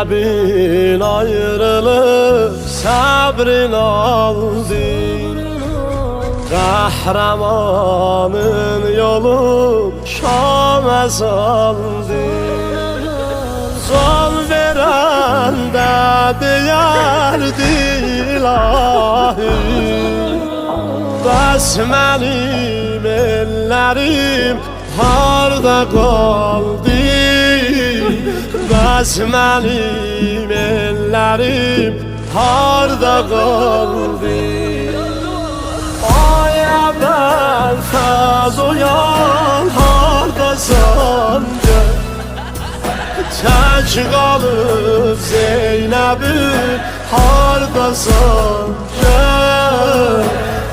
Zeynep'in ayrılık sabrin aldı. Kahramanın yolu Şam'a saldı. Zor veren de diyerdi ilahi. Bəs mənim ellərim harda qaldı? Bəs mənim ellərim harda qaldı? Ay əvvəl fəz oyan hardasan gör? Tək qalıb Zeynəbim hardasan gör?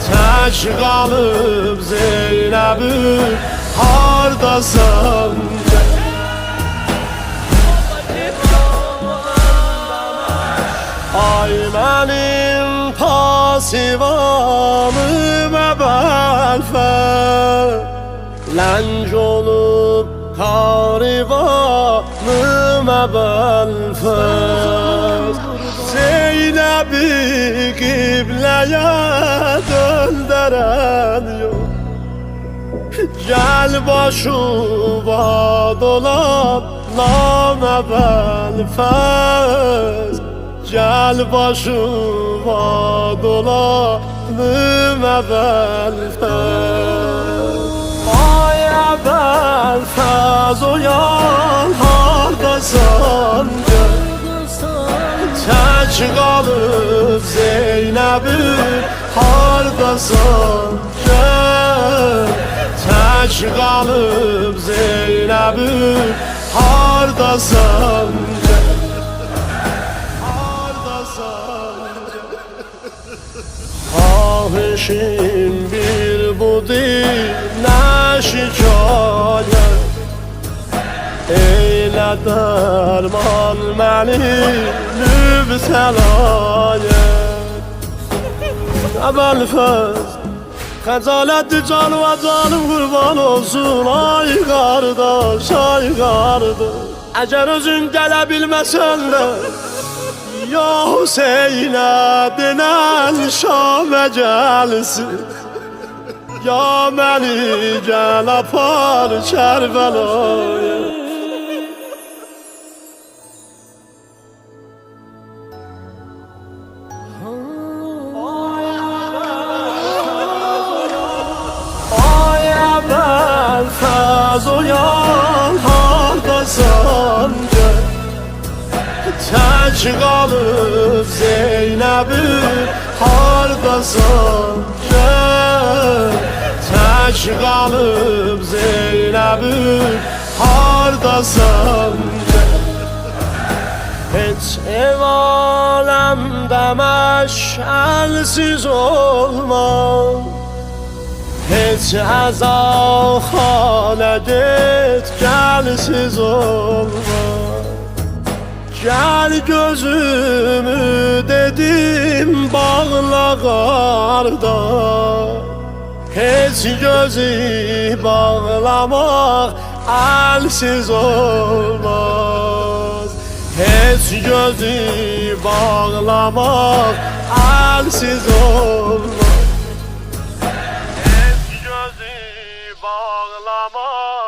Tək qalıb Zeynəbim hardasan gör? Ay mənim pasivanım əvvəl lənc olub karivanım əvvəl Zeynəbi qibləyə döndərən yox. Gəl başıma dolab naməvvəl fəz. Gəl başıma dolab naməvvəl fəz. Ay əvvəl fəz oyan hardasan gör? Tək qalıb Zeynəbim hardasan gör? Tək qalıb Zeynəbim hardasan gör? Hardasan gör? Xahişim bir budur nə şikayət. Eylə dərman məni mübtəlayət. Əvvəl fəz xəcalətdir canım və canım qurban olsun. Ay qardaş, ay qardaş, əgər özün gələ bilməsən də ya Hüseynə denən Şamə gəlsin. Ya məni gəl apar Kərbəlaya. Ay əvvəl fəz oyan hardasan gör? Tək qalıb Zeynəbim hardasan gör? Tək qalıb Zeynəbim hardasan gör? Heç ev aləmdə məşəlsiz olmaz. Heç əzalxanə get gəlsiz olmaz. Gəl gözümü dedim bağla qardaş. Heç gözü bağlamaq əlsiz olmaz. Heç gözü bağlamaq əlsiz olmaz. Heç gözü bağlamaq